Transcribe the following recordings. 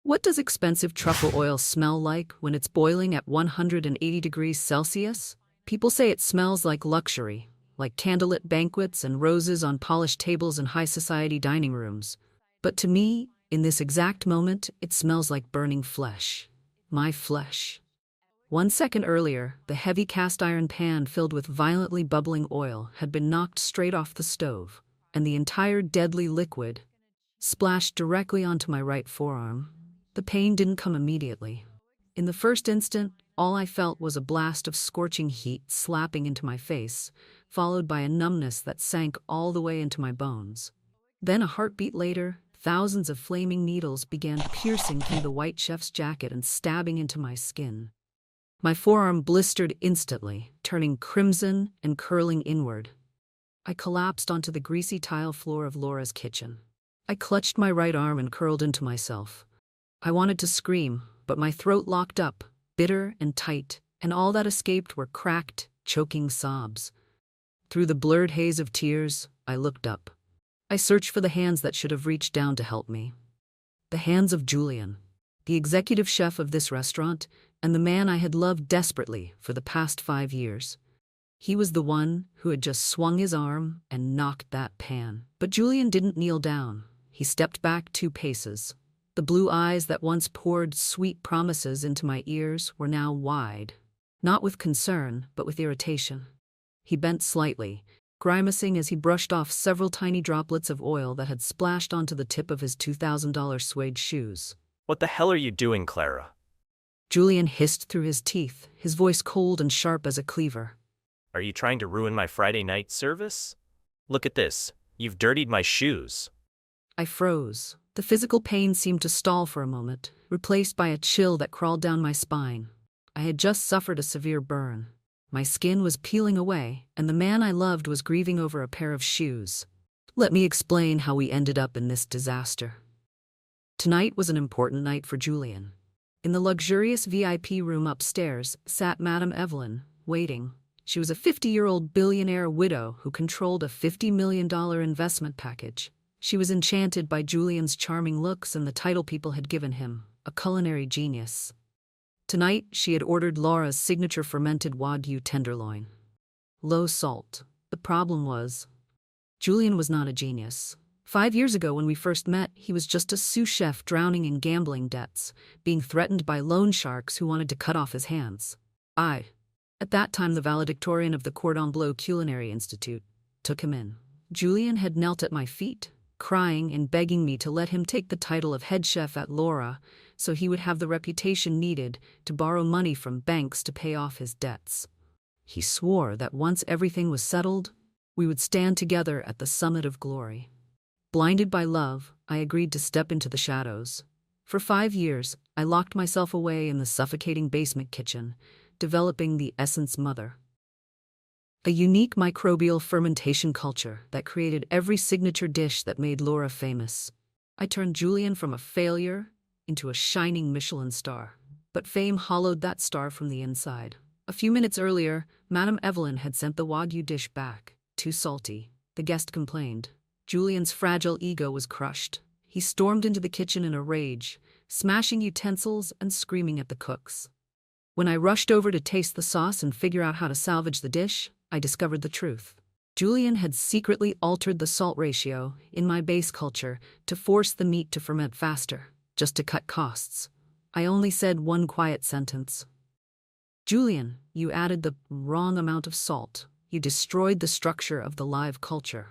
What does expensive truffle oil smell like when it's boiling at 180 degrees Celsius? People say it smells like luxury, like candlelit banquets and roses on polished tables in high society dining rooms. But to me, in this exact moment, it smells like burning flesh. My flesh. 1 second earlier, the heavy cast iron pan filled with violently bubbling oil had been knocked straight off the stove, and the entire deadly liquid splashed directly onto my right forearm. The pain didn't come immediately. In the first instant, all I felt was a blast of scorching heat slapping into my face, followed by a numbness that sank all the way into my bones. Then a heartbeat later, thousands of flaming needles began piercing through the white chef's jacket and stabbing into my skin. My forearm blistered instantly, turning crimson and curling inward. I collapsed onto the greasy tile floor of Laura's kitchen. I clutched my right arm and curled into myself. I wanted to scream, but my throat locked up, bitter and tight, and all that escaped were cracked, choking sobs. Through the blurred haze of tears, I looked up. I searched for the hands that should have reached down to help me. The hands of Julian, the executive chef of this restaurant, and the man I had loved desperately for the past 5 years. He was the one who had just swung his arm and knocked that pan. But Julian didn't kneel down. He stepped back 2 paces. The blue eyes that once poured sweet promises into my ears were now wide, not with concern, but with irritation. He bent slightly, grimacing as he brushed off several tiny droplets of oil that had splashed onto the tip of his $2,000 suede shoes. What the hell are you doing, Clara? Julian hissed through his teeth, his voice cold and sharp as a cleaver. Are you trying to ruin my Friday night service? Look at this. You've dirtied my shoes. I froze. The physical pain seemed to stall for a moment, replaced by a chill that crawled down my spine. I had just suffered a severe burn. My skin was peeling away, and the man I loved was grieving over a pair of shoes. Let me explain how we ended up in this disaster. Tonight was an important night for Julian. In the luxurious VIP room upstairs sat Madame Evelyn, waiting. She was a 50-year-old billionaire widow who controlled a $50 million investment package. She was enchanted by Julian's charming looks and the title people had given him, a culinary genius. Tonight, she had ordered Laura's signature fermented Wagyu tenderloin. Low salt. The problem was, Julian was not a genius. 5 years ago when we first met, he was just a sous chef drowning in gambling debts, being threatened by loan sharks who wanted to cut off his hands. I, at that time the valedictorian of the Cordon Bleu Culinary Institute, took him in. Julian had knelt at my feet, crying and begging me to let him take the title of head chef at Laura so he would have the reputation needed to borrow money from banks to pay off his debts. He swore that once everything was settled, we would stand together at the summit of glory. Blinded by love, I agreed to step into the shadows. For 5 years, I locked myself away in the suffocating basement kitchen, developing the Essence Mother, a unique microbial fermentation culture that created every signature dish that made Laura famous. I turned Julian from a failure into a shining Michelin star. But fame hollowed that star from the inside. A few minutes earlier, Madame Evelyn had sent the Wagyu dish back. Too salty, the guest complained. Julian's fragile ego was crushed. He stormed into the kitchen in a rage, smashing utensils and screaming at the cooks. When I rushed over to taste the sauce and figure out how to salvage the dish, I discovered the truth. Julian had secretly altered the salt ratio in my base culture to force the meat to ferment faster, just to cut costs. I only said one quiet sentence. Julian, you added the wrong amount of salt. You destroyed the structure of the live culture.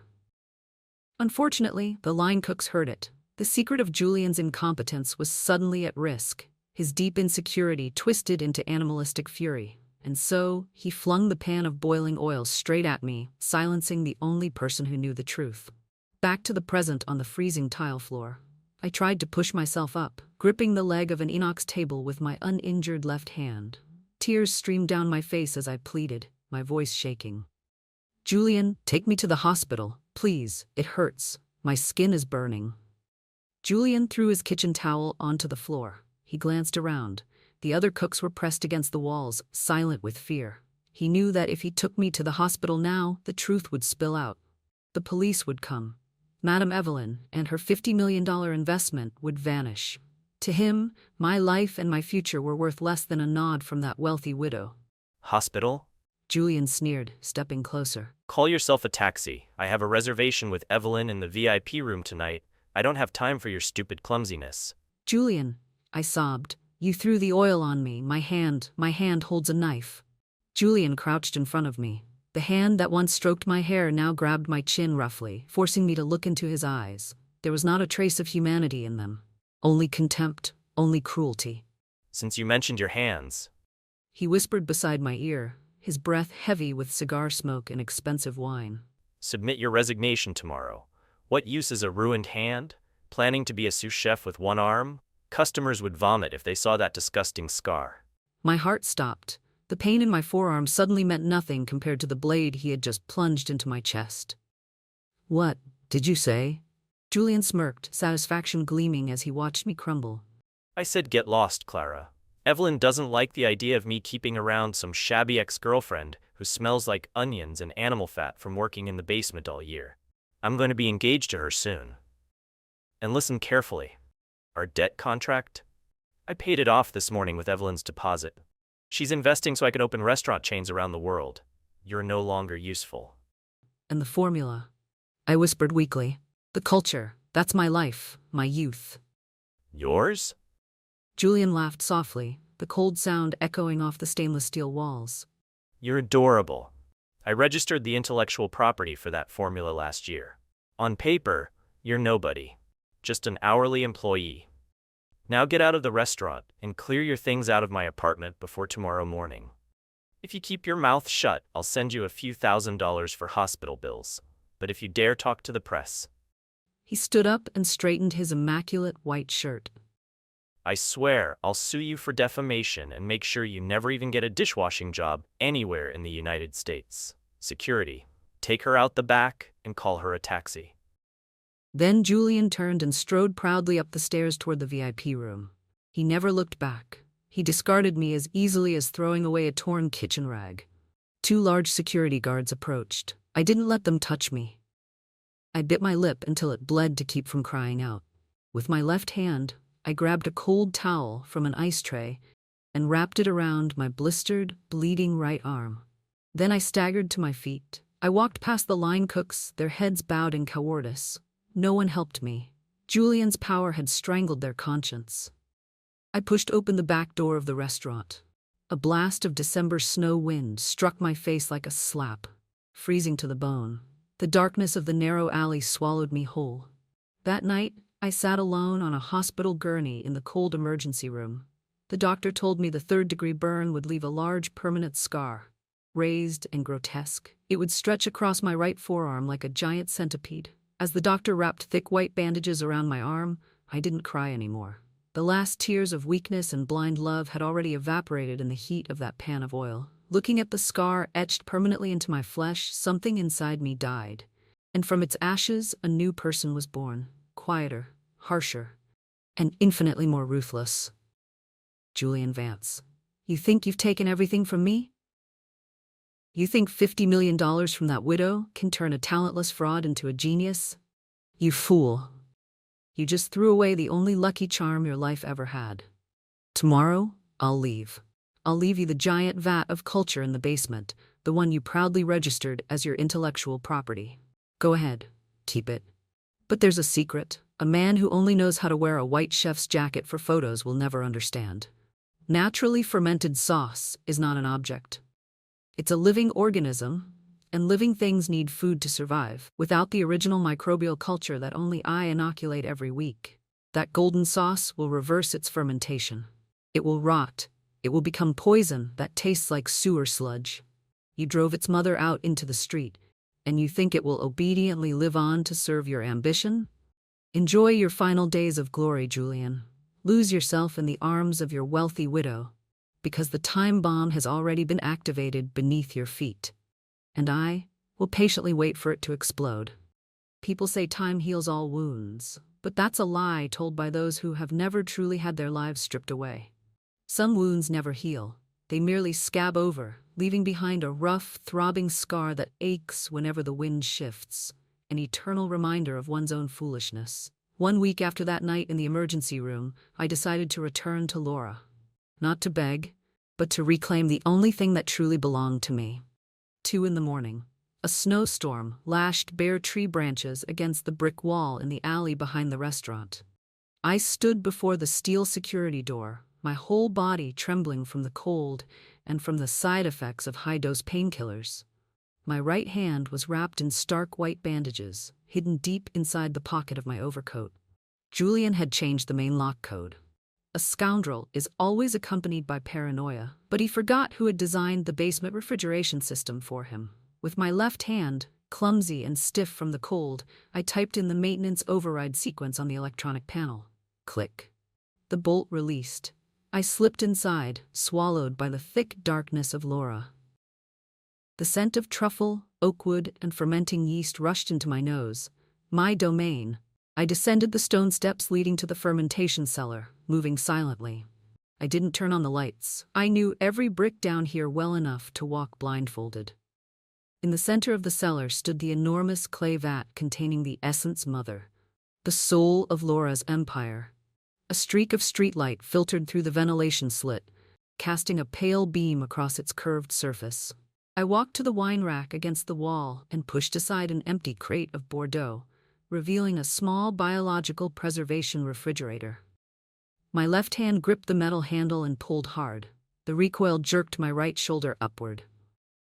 Unfortunately, the line cooks heard it. The secret of Julian's incompetence was suddenly at risk. His deep insecurity twisted into animalistic fury. And so, he flung the pan of boiling oil straight at me, silencing the only person who knew the truth. Back to the present on the freezing tile floor. I tried to push myself up, gripping the leg of an inox table with my uninjured left hand. Tears streamed down my face as I pleaded, my voice shaking. Julian, take me to the hospital, please, it hurts. My skin is burning. Julian threw his kitchen towel onto the floor. He glanced around. The other cooks were pressed against the walls, silent with fear. He knew that if he took me to the hospital now, the truth would spill out. The police would come. Madame Evelyn and her $50 million investment would vanish. To him, my life and my future were worth less than a nod from that wealthy widow. Hospital? Julian sneered, stepping closer. Call yourself a taxi. I have a reservation with Evelyn in the VIP room tonight. I don't have time for your stupid clumsiness. Julian, I sobbed. You threw the oil on me. My hand holds a knife. Julian crouched in front of me. The hand that once stroked my hair now grabbed my chin roughly, forcing me to look into his eyes. There was not a trace of humanity in them. Only contempt, only cruelty. Since you mentioned your hands. He whispered beside my ear, his breath heavy with cigar smoke and expensive wine. Submit your resignation tomorrow. What use is a ruined hand? Planning to be a sous chef with one arm? Customers would vomit if they saw that disgusting scar. My heart stopped. The pain in my forearm suddenly meant nothing compared to the blade he had just plunged into my chest. What did you say? Julian smirked, satisfaction gleaming as he watched me crumble. I said get lost, Clara. Evelyn doesn't like the idea of me keeping around some shabby ex-girlfriend who smells like onions and animal fat from working in the basement all year. I'm going to be engaged to her soon. And listen carefully. Our debt contract? I paid it off this morning with Evelyn's deposit. She's investing so I can open restaurant chains around the world. You're no longer useful. And the formula? I whispered weakly. The culture, that's my life, my youth. Yours? Julian laughed softly, the cold sound echoing off the stainless steel walls. You're adorable. I registered the intellectual property for that formula last year. On paper, you're nobody. Just an hourly employee. Now get out of the restaurant and clear your things out of my apartment before tomorrow morning. If you keep your mouth shut, I'll send you a few $1,000s for hospital bills. But if you dare talk to the press... He stood up and straightened his immaculate white shirt. I swear I'll sue you for defamation and make sure you never even get a dishwashing job anywhere in the United States. Security, take her out the back and call her a taxi. Then Julian turned and strode proudly up the stairs toward the VIP room. He never looked back. He discarded me as easily as throwing away a torn kitchen rag. 2 large security guards approached. I didn't let them touch me. I bit my lip until it bled to keep from crying out. With my left hand, I grabbed a cold towel from an ice tray and wrapped it around my blistered, bleeding right arm. Then I staggered to my feet. I walked past the line cooks, their heads bowed in cowardice. No one helped me. Julian's power had strangled their conscience. I pushed open the back door of the restaurant. A blast of December snow wind struck my face like a slap, freezing to the bone. The darkness of the narrow alley swallowed me whole. That night, I sat alone on a hospital gurney in the cold emergency room. The doctor told me the 3rd-degree burn would leave a large permanent scar. Raised and grotesque, it would stretch across my right forearm like a giant centipede. As the doctor wrapped thick white bandages around my arm, I didn't cry anymore. The last tears of weakness and blind love had already evaporated in the heat of that pan of oil. Looking at the scar etched permanently into my flesh, something inside me died. And from its ashes, a new person was born. Quieter, harsher, and infinitely more ruthless. Julian Vance. You think you've taken everything from me? You think $50 million from that widow can turn a talentless fraud into a genius? You fool. You just threw away the only lucky charm your life ever had. Tomorrow, I'll leave. I'll leave you the giant vat of culture in the basement, the one you proudly registered as your intellectual property. Go ahead, keep it. But there's a secret. A man who only knows how to wear a white chef's jacket for photos will never understand. Naturally fermented sauce is not an object. It's a living organism, and living things need food to survive. Without the original microbial culture that only I inoculate every week, that golden sauce will reverse its fermentation. It will rot. It will become poison that tastes like sewer sludge. You drove its mother out into the street, and you think it will obediently live on to serve your ambition? Enjoy your final days of glory, Julian. Lose yourself in the arms of your wealthy widow, because the time bomb has already been activated beneath your feet. And I will patiently wait for it to explode. People say time heals all wounds, but that's a lie told by those who have never truly had their lives stripped away. Some wounds never heal. They merely scab over, leaving behind a rough, throbbing scar that aches whenever the wind shifts, an eternal reminder of one's own foolishness. 1 week after that night in the emergency room, I decided to return to Laura. Not to beg, but to reclaim the only thing that truly belonged to me. 2 in the morning. A snowstorm lashed bare tree branches against the brick wall in the alley behind the restaurant. I stood before the steel security door, my whole body trembling from the cold and from the side effects of high-dose painkillers. My right hand was wrapped in stark white bandages, hidden deep inside the pocket of my overcoat. Julian had changed the main lock code. A scoundrel is always accompanied by paranoia, but he forgot who had designed the basement refrigeration system for him. With my left hand, clumsy and stiff from the cold, I typed in the maintenance override sequence on the electronic panel. Click. The bolt released. I slipped inside, swallowed by the thick darkness of Laura. The scent of truffle, oakwood, and fermenting yeast rushed into my nose. My domain. I descended the stone steps leading to the fermentation cellar, moving silently. I didn't turn on the lights. I knew every brick down here well enough to walk blindfolded. In the center of the cellar stood the enormous clay vat containing the Essence Mother, the soul of Laura's empire. A streak of streetlight filtered through the ventilation slit, casting a pale beam across its curved surface. I walked to the wine rack against the wall and pushed aside an empty crate of Bordeaux, revealing a small biological preservation refrigerator. My left hand gripped the metal handle and pulled hard. The recoil jerked my right shoulder upward.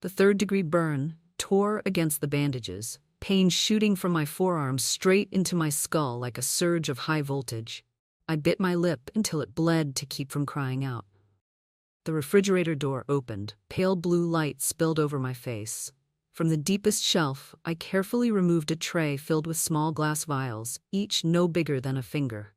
The third-degree burn tore against the bandages, pain shooting from my forearms straight into my skull like a surge of high voltage. I bit my lip until it bled to keep from crying out. The refrigerator door opened, pale blue light spilled over my face. From the deepest shelf, I carefully removed a tray filled with small glass vials, each no bigger than a finger.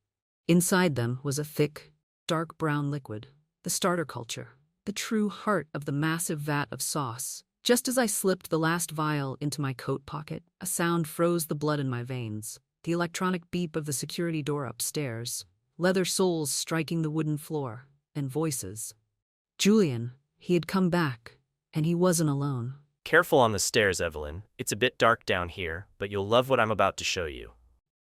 Inside them was a thick, dark brown liquid, the starter culture, the true heart of the massive vat of sauce. Just as I slipped the last vial into my coat pocket, a sound froze the blood in my veins. The electronic beep of the security door upstairs, leather soles striking the wooden floor, and voices. Julian, he had come back, and he wasn't alone. Careful on the stairs, Evelyn. It's a bit dark down here, but you'll love what I'm about to show you.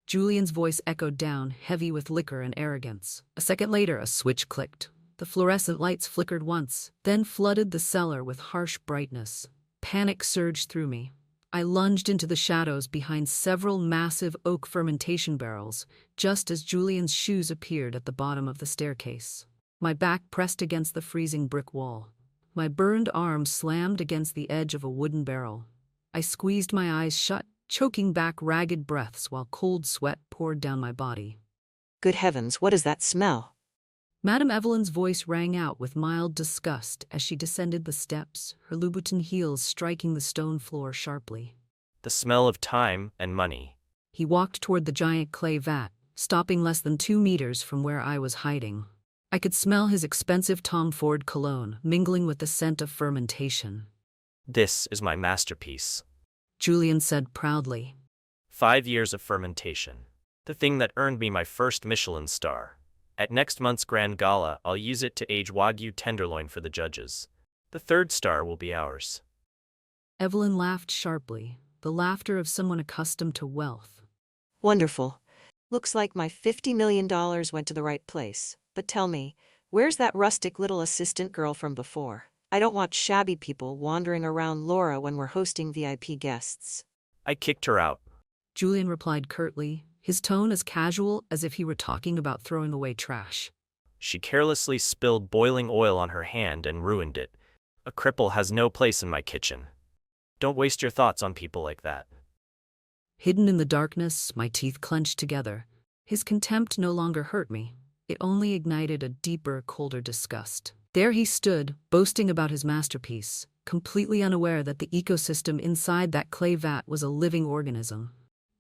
Julian's voice echoed down, heavy with liquor and arrogance. A second later, a switch clicked. The fluorescent lights flickered once, then flooded the cellar with harsh brightness. Panic surged through me. I lunged into the shadows behind several massive oak fermentation barrels, just as Julian's shoes appeared at the bottom of the staircase. My back pressed against the freezing brick wall. My burned arm slammed against the edge of a wooden barrel. I squeezed my eyes shut, choking back ragged breaths while cold sweat poured down my body. Good heavens, what is that smell? Madame Evelyn's voice rang out with mild disgust as she descended the steps, her Louboutin heels striking the stone floor sharply. The smell of time and money. He walked toward the giant clay vat, stopping less than 2 meters from where I was hiding. I could smell his expensive Tom Ford cologne mingling with the scent of fermentation. This is my masterpiece, Julian said proudly. 5 years of fermentation. The thing that earned me my first Michelin star. At next month's Grand Gala, I'll use it to age Wagyu tenderloin for the judges. The 3rd star will be ours. Evelyn laughed sharply, the laughter of someone accustomed to wealth. Wonderful. Looks like my $50 million went to the right place. But tell me, where's that rustic little assistant girl from before? I don't want shabby people wandering around Laura when we're hosting VIP guests. I kicked her out. Julian replied curtly, his tone as casual as if he were talking about throwing away trash. She carelessly spilled boiling oil on her hand and ruined it. A cripple has no place in my kitchen. Don't waste your thoughts on people like that. Hidden in the darkness, my teeth clenched together. His contempt no longer hurt me. It only ignited a deeper, colder disgust. There he stood, boasting about his masterpiece, completely unaware that the ecosystem inside that clay vat was a living organism.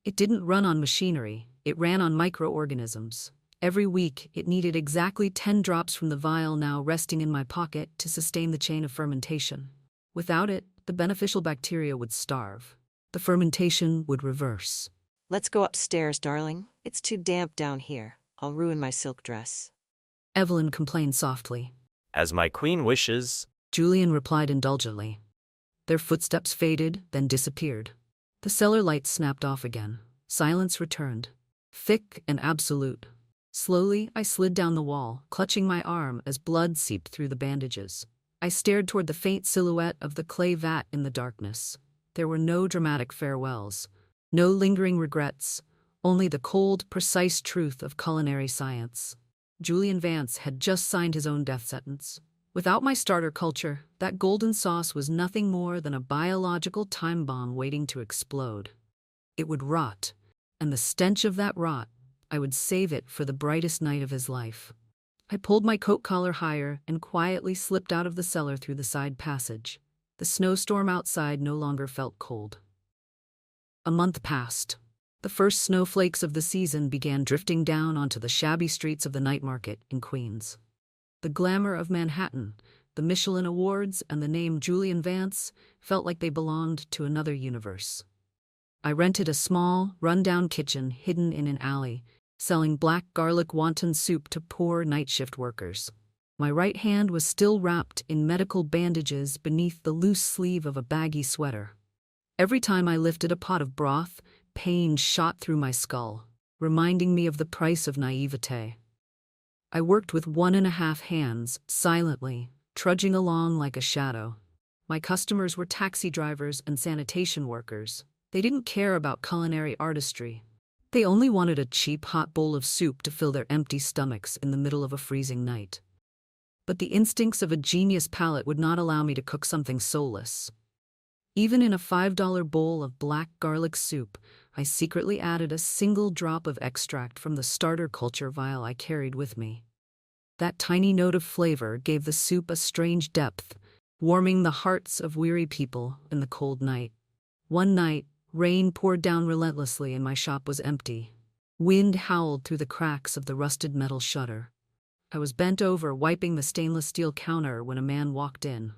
It didn't run on machinery, it ran on microorganisms. Every week, it needed exactly 10 drops from the vial now resting in my pocket to sustain the chain of fermentation. Without it, the beneficial bacteria would starve. The fermentation would reverse. Let's go upstairs, darling. It's too damp down here. I'll ruin my silk dress. Evelyn complained softly. As my queen wishes. Julian replied indulgently. Their footsteps faded, then disappeared. The cellar lights snapped off again. Silence returned. thick and absolute. Slowly, I slid down the wall, clutching my arm as blood seeped through the bandages. I stared toward the faint silhouette of the clay vat in the darkness. There were no dramatic farewells, no lingering regrets, only the cold, precise truth of culinary science. Julian Vance had just signed his own death sentence. Without my starter culture, that golden sauce was nothing more than a biological time bomb waiting to explode. It would rot, and the stench of that rot, I would save it for the brightest night of his life. I pulled my coat collar higher and quietly slipped out of the cellar through the side passage. The snowstorm outside no longer felt cold. A month passed. The first snowflakes of the season began drifting down onto the shabby streets of the night market in Queens. The glamour of Manhattan, the Michelin Awards, and the name Julian Vance felt like they belonged to another universe. I rented a small, run-down kitchen hidden in an alley, selling black garlic wonton soup to poor night shift workers. My right hand was still wrapped in medical bandages beneath the loose sleeve of a baggy sweater. Every time I lifted a pot of broth, pain shot through my skull, reminding me of the price of naivete. I worked with 1.5 hands, silently, trudging along like a shadow. My customers were taxi drivers and sanitation workers. They didn't care about culinary artistry. They only wanted a cheap hot bowl of soup to fill their empty stomachs in the middle of a freezing night. But the instincts of a genius palate would not allow me to cook something soulless. Even in a $5 bowl of black garlic soup, I secretly added a single drop of extract from the starter culture vial I carried with me. That tiny note of flavor gave the soup a strange depth, warming the hearts of weary people in the cold night. One night, rain poured down relentlessly and my shop was empty. Wind howled through the cracks of the rusted metal shutter. I was bent over, wiping the stainless steel counter when a man walked in.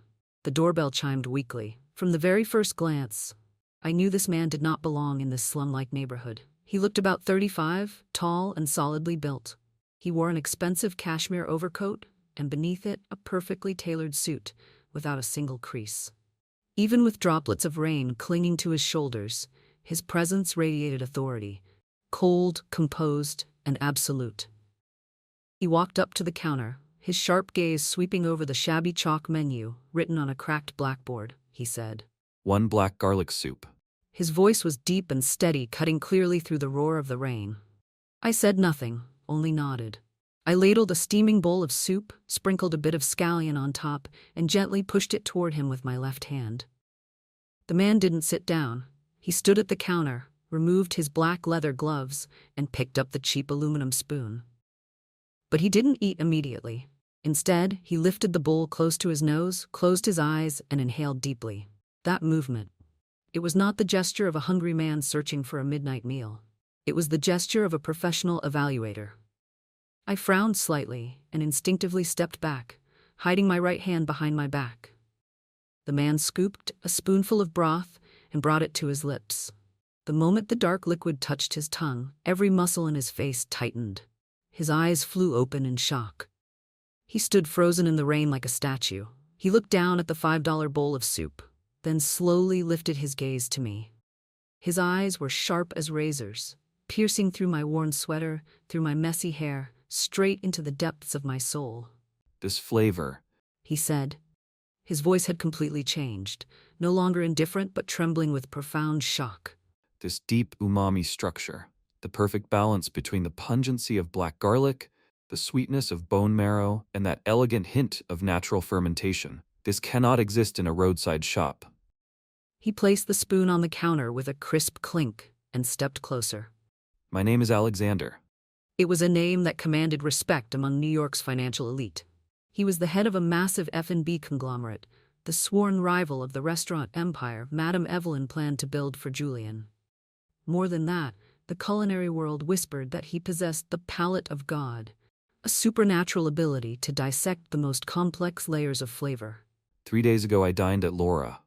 The doorbell chimed weakly. From the very first glance, I knew this man did not belong in this slum-like neighborhood. He looked about 35, tall and solidly built. He wore an expensive cashmere overcoat, and beneath it, a perfectly tailored suit, without a single crease. Even with droplets of rain clinging to his shoulders, his presence radiated authority, cold, composed, and absolute. He walked up to the counter, his sharp gaze sweeping over the shabby chalk menu written on a cracked blackboard. He said, "1 black garlic soup." His voice was deep and steady, cutting clearly through the roar of the rain. I said nothing, only nodded. I ladled a steaming bowl of soup, sprinkled a bit of scallion on top, and gently pushed it toward him with my left hand. The man didn't sit down. He stood at the counter, removed his black leather gloves, and picked up the cheap aluminum spoon. But he didn't eat immediately. Instead, he lifted the bowl close to his nose, closed his eyes, and inhaled deeply. That movement. It was not the gesture of a hungry man searching for a midnight meal. It was the gesture of a professional evaluator. I frowned slightly and instinctively stepped back, hiding my right hand behind my back. The man scooped a spoonful of broth and brought it to his lips. The moment the dark liquid touched his tongue, every muscle in his face tightened. His eyes flew open in shock. He stood frozen in the rain like a statue. He looked down at the $5 bowl of soup, then slowly lifted his gaze to me. His eyes were sharp as razors, piercing through my worn sweater, through my messy hair, straight into the depths of my soul. "This flavor," he said. His voice had completely changed, no longer indifferent but trembling with profound shock. "This deep umami structure, the perfect balance between the pungency of black garlic, the sweetness of bone marrow, and that elegant hint of natural fermentation. This cannot exist in a roadside shop." He placed the spoon on the counter with a crisp clink and stepped closer. "My name is Alexander." It was a name that commanded respect among New York's financial elite. He was the head of a massive F&B conglomerate, the sworn rival of the restaurant empire Madame Evelyn planned to build for Julian. More than that, the culinary world whispered that he possessed the palate of God, a supernatural ability to dissect the most complex layers of flavor. 3 days ago I dined at Laura.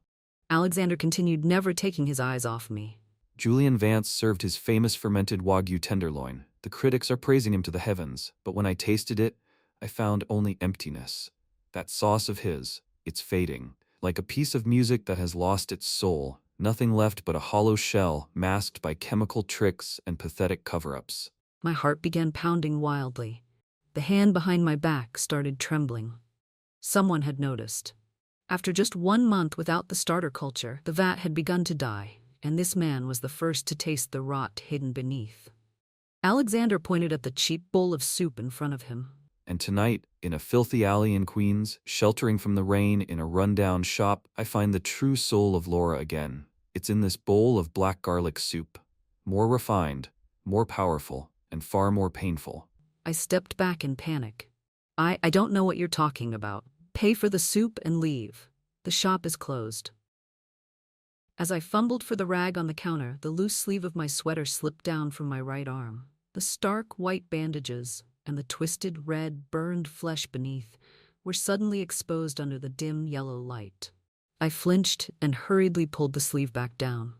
Alexander continued, never taking his eyes off me. Julian Vance served his famous fermented Wagyu tenderloin. The critics are praising him to the heavens, but when I tasted it, I found only emptiness. That sauce of his, it's fading. Like a piece of music that has lost its soul, nothing left but a hollow shell masked by chemical tricks and pathetic cover-ups. My heart began pounding wildly. The hand behind my back started trembling. Someone had noticed. After just 1 month without the starter culture, the vat had begun to die, and this man was the first to taste the rot hidden beneath. Alexander pointed at the cheap bowl of soup in front of him. And tonight, in a filthy alley in Queens, sheltering from the rain in a rundown shop, I find the true soul of Laura again. It's in this bowl of black garlic soup. More refined, more powerful, and far more painful. I stepped back in panic. I don't know what you're talking about. Pay for the soup and leave. The shop is closed. As I fumbled for the rag on the counter, the loose sleeve of my sweater slipped down from my right arm. The stark white bandages and the twisted red, burned flesh beneath were suddenly exposed under the dim yellow light. I flinched and hurriedly pulled the sleeve back down.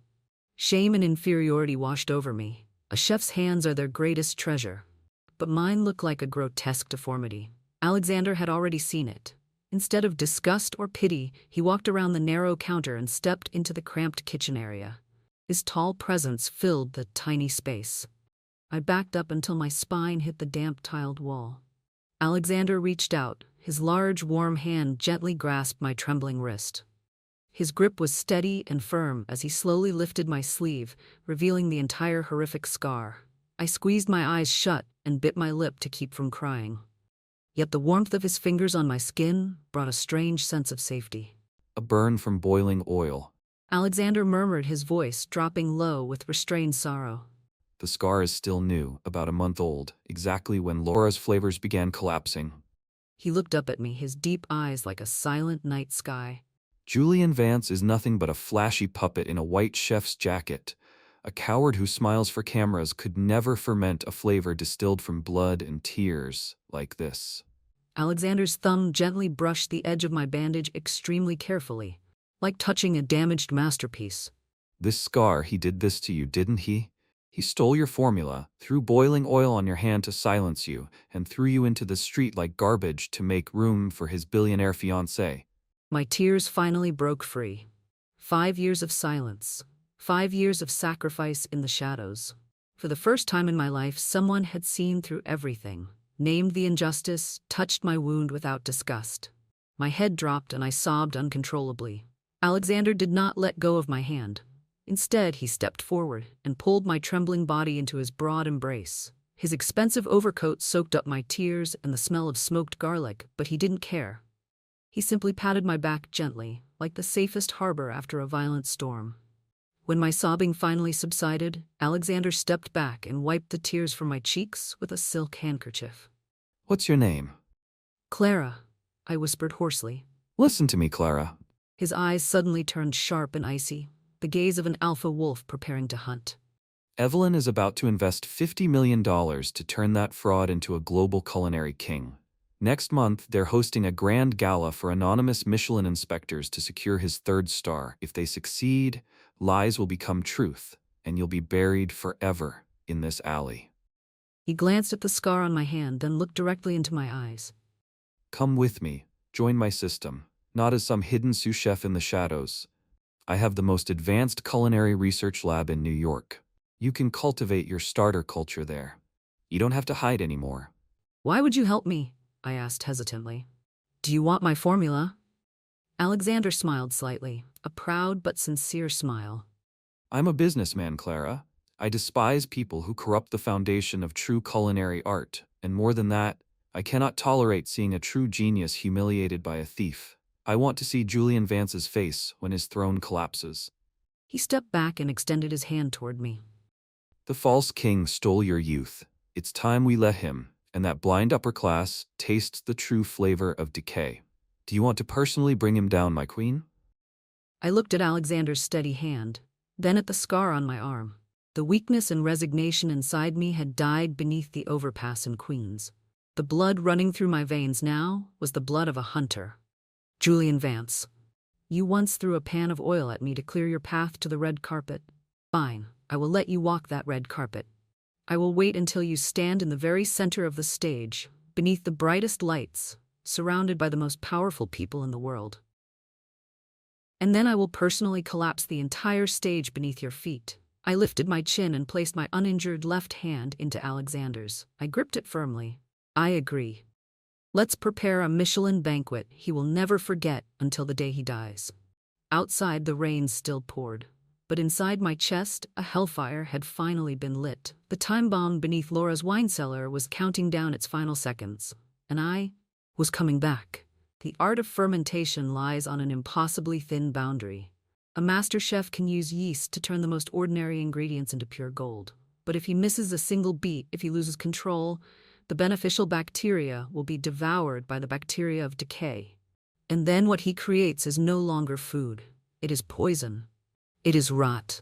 Shame and inferiority washed over me. A chef's hands are their greatest treasure. But mine looked like a grotesque deformity. Alexander had already seen it. Instead of disgust or pity, he walked around the narrow counter and stepped into the cramped kitchen area. His tall presence filled the tiny space. I backed up until my spine hit the damp tiled wall. Alexander reached out. His large, warm hand gently grasped my trembling wrist. His grip was steady and firm as he slowly lifted my sleeve, revealing the entire horrific scar. I squeezed my eyes shut and bit my lip to keep from crying. Yet the warmth of his fingers on my skin brought a strange sense of safety. A burn from boiling oil. Alexander murmured, his voice dropping low with restrained sorrow. The scar is still new, about a month old, exactly when Laura's flavors began collapsing. He looked up at me, his deep eyes like a silent night sky. Julian Vance is nothing but a flashy puppet in a white chef's jacket. A coward who smiles for cameras could never ferment a flavor distilled from blood and tears like this. Alexander's thumb gently brushed the edge of my bandage extremely carefully, like touching a damaged masterpiece. This scar, he did this to you, didn't he? He stole your formula, threw boiling oil on your hand to silence you, and threw you into the street like garbage to make room for his billionaire fiancé. My tears finally broke free. 5 years of silence. 5 years of sacrifice in the shadows. For the first time in my life, someone had seen through everything, named the injustice, touched my wound without disgust. My head dropped and I sobbed uncontrollably. Alexander did not let go of my hand. Instead, he stepped forward and pulled my trembling body into his broad embrace. His expensive overcoat soaked up my tears and the smell of smoked garlic, but he didn't care. He simply patted my back gently, like the safest harbor after a violent storm. When my sobbing finally subsided, Alexander stepped back and wiped the tears from my cheeks with a silk handkerchief. What's your name? Clara, I whispered hoarsely. Listen to me, Clara. His eyes suddenly turned sharp and icy, the gaze of an alpha wolf preparing to hunt. Evelyn is about to invest $50 million to turn that fraud into a global culinary king. Next month, they're hosting a grand gala for anonymous Michelin inspectors to secure his 3rd star. If they succeed, lies will become truth, and you'll be buried forever in this alley. He glanced at the scar on my hand, then looked directly into my eyes. Come with me, join my system, not as some hidden sous chef in the shadows. I have the most advanced culinary research lab in New York. You can cultivate your starter culture there. You don't have to hide anymore. Why would you help me? I asked hesitantly. Do you want my formula? Alexander smiled slightly, a proud but sincere smile. I'm a businessman, Clara. I despise people who corrupt the foundation of true culinary art, and more than that, I cannot tolerate seeing a true genius humiliated by a thief. I want to see Julian Vance's face when his throne collapses. He stepped back and extended his hand toward me. The false king stole your youth. It's time we let him, and that blind upper class, taste the true flavor of decay. Do you want to personally bring him down, my queen? I looked at Alexander's steady hand, then at the scar on my arm. The weakness and resignation inside me had died beneath the overpass in Queens. The blood running through my veins now was the blood of a hunter. Julian Vance, you once threw a pan of oil at me to clear your path to the red carpet. Fine, I will let you walk that red carpet. I will wait until you stand in the very center of the stage, beneath the brightest lights, surrounded by the most powerful people in the world. And then I will personally collapse the entire stage beneath your feet. I lifted my chin and placed my uninjured left hand into Alexander's. I gripped it firmly. I agree. Let's prepare a Michelin banquet he will never forget until the day he dies. Outside, the rain still poured, but inside my chest, a hellfire had finally been lit. The time bomb beneath Laura's wine cellar was counting down its final seconds, and I was coming back. The art of fermentation lies on an impossibly thin boundary. A master chef can use yeast to turn the most ordinary ingredients into pure gold. But if he misses a single beat, if he loses control, the beneficial bacteria will be devoured by the bacteria of decay. And then what he creates is no longer food. It is poison. It is rot.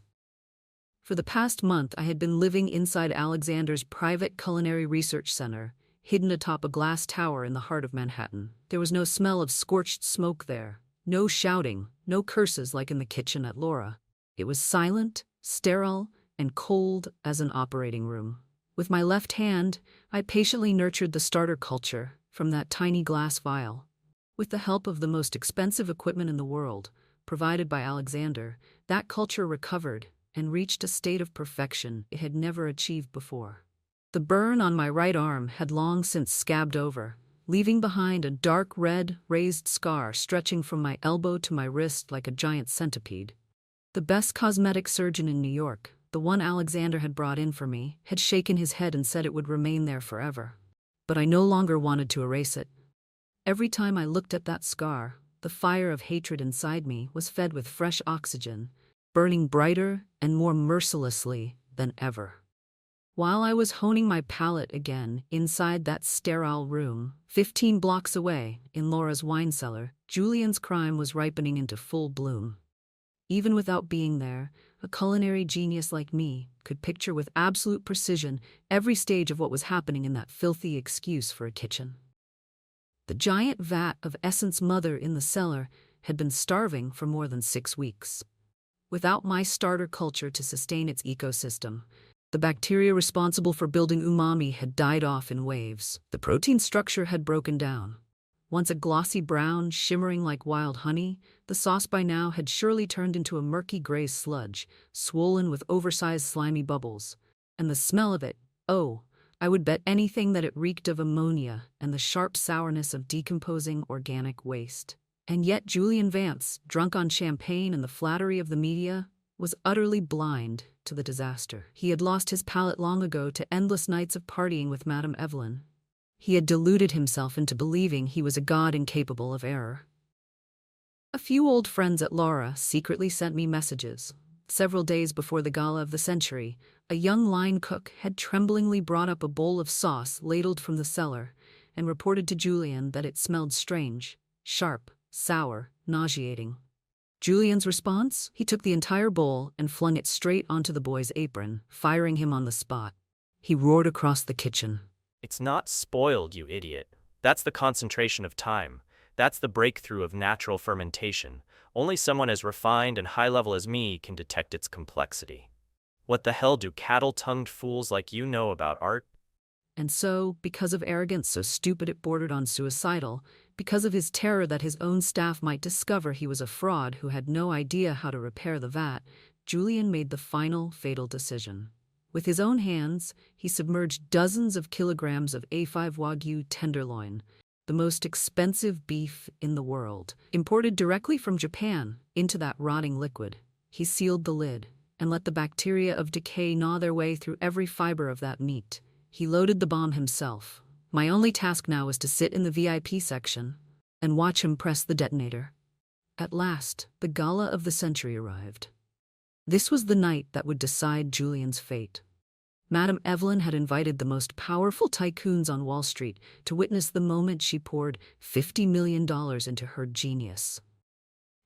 For the past month, I had been living inside Alexander's private culinary research center, hidden atop a glass tower in the heart of Manhattan. There was no smell of scorched smoke there, no shouting, no curses like in the kitchen at Laura. It was silent, sterile, and cold as an operating room. With my left hand, I patiently nurtured the starter culture from that tiny glass vial. With the help of the most expensive equipment in the world, provided by Alexander, that culture recovered and reached a state of perfection it had never achieved before. The burn on my right arm had long since scabbed over, leaving behind a dark red, raised scar stretching from my elbow to my wrist like a giant centipede. The best cosmetic surgeon in New York, the one Alexander had brought in for me, had shaken his head and said it would remain there forever. But I no longer wanted to erase it. Every time I looked at that scar, the fire of hatred inside me was fed with fresh oxygen, burning brighter and more mercilessly than ever. While I was honing my palate again inside that sterile room, 15 blocks away, in Laura's wine cellar, Julian's crime was ripening into full bloom. Even without being there, a culinary genius like me could picture with absolute precision every stage of what was happening in that filthy excuse for a kitchen. The giant vat of Essence Mother in the cellar had been starving for more than 6 weeks. Without my starter culture to sustain its ecosystem, the bacteria responsible for building umami had died off in waves. The protein structure had broken down. Once a glossy brown, shimmering like wild honey, the sauce by now had surely turned into a murky gray sludge, swollen with oversized slimy bubbles. And the smell of it, oh, I would bet anything that it reeked of ammonia and the sharp sourness of decomposing organic waste. And yet Julian Vance, drunk on champagne and the flattery of the media, was utterly blind to the disaster. He had lost his palate long ago to endless nights of partying with Madame Evelyn. He had deluded himself into believing he was a god incapable of error. A few old friends at Laura secretly sent me messages. Several days before the gala of the century, a young line cook had tremblingly brought up a bowl of sauce ladled from the cellar and reported to Julian that it smelled strange, sharp, sour, nauseating. Julian's response? He took the entire bowl and flung it straight onto the boy's apron, firing him on the spot. He roared across the kitchen. It's not spoiled, you idiot. That's the concentration of time. That's the breakthrough of natural fermentation. Only someone as refined and high-level as me can detect its complexity. What the hell do cattle-tongued fools like you know about art? And so, because of arrogance so stupid it bordered on suicidal, because of his terror that his own staff might discover he was a fraud who had no idea how to repair the vat, Julian made the final, fatal decision. With his own hands, he submerged dozens of kilograms of A5 Wagyu tenderloin, the most expensive beef in the world, imported directly from Japan, into that rotting liquid. He sealed the lid and let the bacteria of decay gnaw their way through every fiber of that meat. He loaded the bomb himself. My only task now was to sit in the VIP section and watch him press the detonator. At last, the gala of the century arrived. This was the night that would decide Julian's fate. Madame Evelyn had invited the most powerful tycoons on Wall Street to witness the moment she poured $50 million into her genius.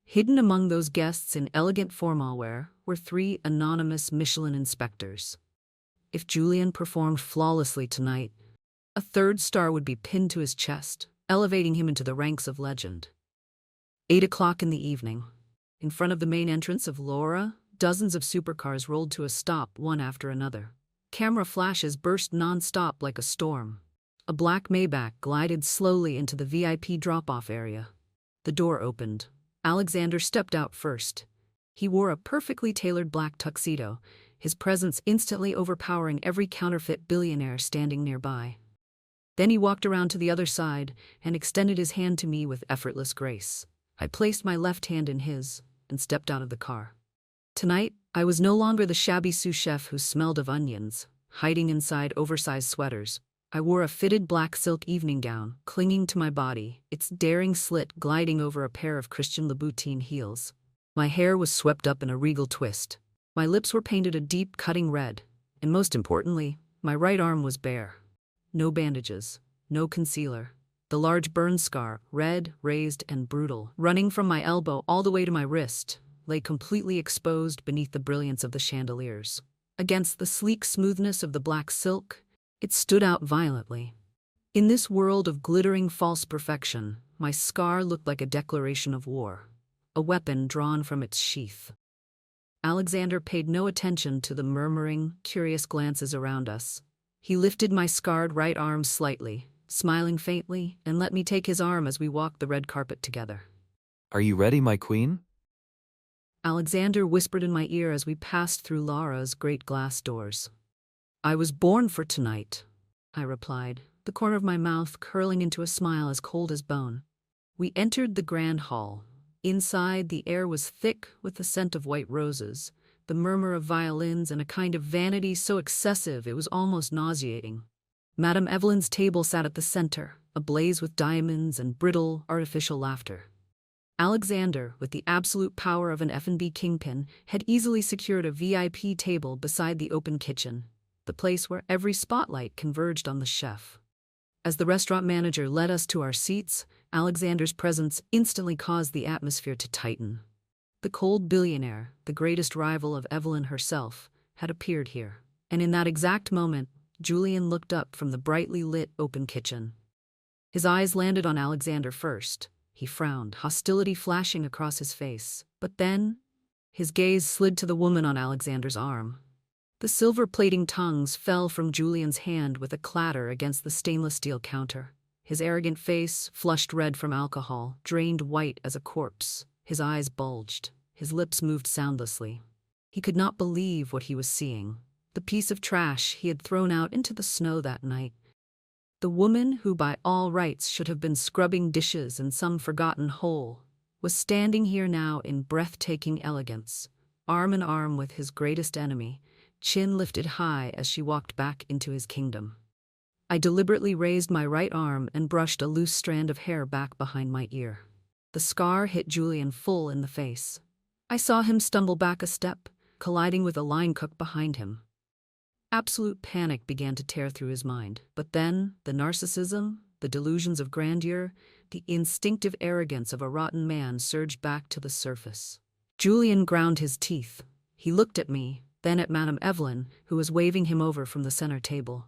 Hidden among those guests in elegant formalwear were 3 anonymous Michelin inspectors. If Julian performed flawlessly tonight, a 3rd star would be pinned to his chest, elevating him into the ranks of legend. 8 o'clock in the evening. In front of the main entrance of Laura, dozens of supercars rolled to a stop one after another. Camera flashes burst non-stop like a storm. A black Maybach glided slowly into the VIP drop-off area. The door opened. Alexander stepped out first. He wore a perfectly tailored black tuxedo, his presence instantly overpowering every counterfeit billionaire standing nearby. Then he walked around to the other side and extended his hand to me with effortless grace. I placed my left hand in his and stepped out of the car. Tonight, I was no longer the shabby sous chef who smelled of onions, hiding inside oversized sweaters. I wore a fitted black silk evening gown, clinging to my body, its daring slit gliding over a pair of Christian Louboutin heels. My hair was swept up in a regal twist. My lips were painted a deep, cutting red, and most importantly, my right arm was bare. No bandages, no concealer. The large burn scar, red, raised, and brutal, running from my elbow all the way to my wrist, lay completely exposed beneath the brilliance of the chandeliers. Against the sleek smoothness of the black silk, it stood out violently. In this world of glittering false perfection, my scar looked like a declaration of war, a weapon drawn from its sheath. Alexander paid no attention to the murmuring, curious glances around us. He lifted my scarred right arm slightly, smiling faintly, and let me take his arm as we walked the red carpet together. Are you ready, my queen? Alexander whispered in my ear as we passed through Laura's great glass doors. I was born for tonight, I replied, the corner of my mouth curling into a smile as cold as bone. We entered the grand hall. Inside, the air was thick with the scent of white roses, the murmur of violins, and a kind of vanity so excessive it was almost nauseating. Madame Evelyn's table sat at the center, ablaze with diamonds and brittle, artificial laughter. Alexander, with the absolute power of an F&B kingpin, had easily secured a VIP table beside the open kitchen, the place where every spotlight converged on the chef. As the restaurant manager led us to our seats, Alexander's presence instantly caused the atmosphere to tighten. The cold billionaire, the greatest rival of Evelyn herself, had appeared here. And in that exact moment, Julian looked up from the brightly lit open kitchen. His eyes landed on Alexander first. He frowned, hostility flashing across his face. But then, his gaze slid to the woman on Alexander's arm. The silver-plating tongues fell from Julian's hand with a clatter against the stainless steel counter. His arrogant face, flushed red from alcohol, drained white as a corpse. His eyes bulged. His lips moved soundlessly. He could not believe what he was seeing. The piece of trash he had thrown out into the snow that night. The woman who by all rights should have been scrubbing dishes in some forgotten hole was standing here now in breathtaking elegance, arm in arm with his greatest enemy, chin lifted high as she walked back into his kingdom. I deliberately raised my right arm and brushed a loose strand of hair back behind my ear. The scar hit Julian full in the face. I saw him stumble back a step, colliding with a line cook behind him. Absolute panic began to tear through his mind. But then, the narcissism, the delusions of grandeur, the instinctive arrogance of a rotten man surged back to the surface. Julian ground his teeth. He looked at me, then at Madame Evelyn, who was waving him over from the center table.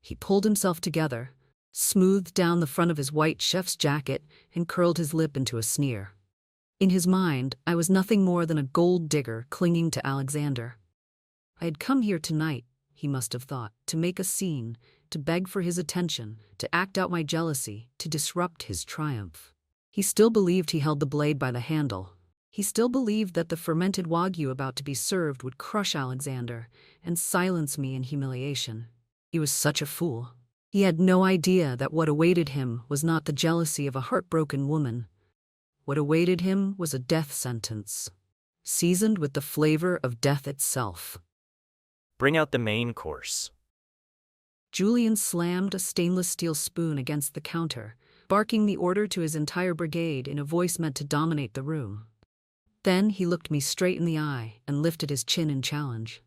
He pulled himself together, smoothed down the front of his white chef's jacket, and curled his lip into a sneer. In his mind, I was nothing more than a gold digger clinging to Alexander. I had come here tonight, he must have thought, to make a scene, to beg for his attention, to act out my jealousy, to disrupt his triumph. He still believed he held the blade by the handle. He still believed that the fermented wagyu about to be served would crush Alexander and silence me in humiliation. He was such a fool. He had no idea that what awaited him was not the jealousy of a heartbroken woman. What awaited him was a death sentence, seasoned with the flavor of death itself. Bring out the main course. Julian slammed a stainless steel spoon against the counter, barking the order to his entire brigade in a voice meant to dominate the room. Then he looked me straight in the eye and lifted his chin in challenge.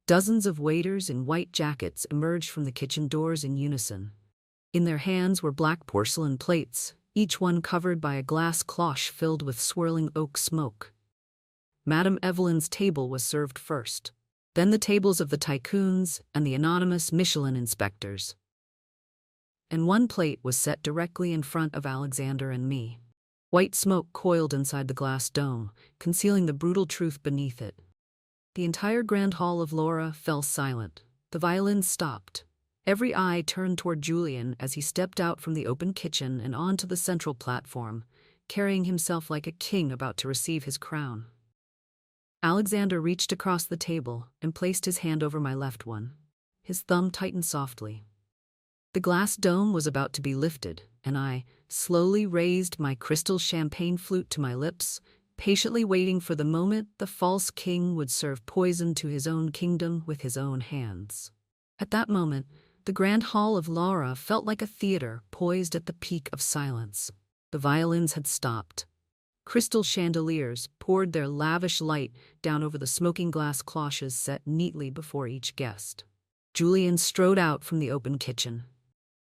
Dozens of waiters in white jackets emerged from the kitchen doors in unison. In their hands were black porcelain plates, each one covered by a glass cloche filled with swirling oak smoke. Madame Evelyn's table was served first, then the tables of the tycoons and the anonymous Michelin inspectors. And one plate was set directly in front of Alexander and me. White smoke coiled inside the glass dome, concealing the brutal truth beneath it. The entire grand hall of Laura fell silent. The violins stopped. Every eye turned toward Julian as he stepped out from the open kitchen and onto the central platform, carrying himself like a king about to receive his crown. Alexander reached across the table and placed his hand over my left one. His thumb tightened softly. The glass dome was about to be lifted, and I slowly raised my crystal champagne flute to my lips, patiently waiting for the moment the false king would serve poison to his own kingdom with his own hands. At that moment, the grand hall of Laura felt like a theater poised at the peak of silence. The violins had stopped. Crystal chandeliers poured their lavish light down over the smoking glass cloches set neatly before each guest. Julian strode out from the open kitchen.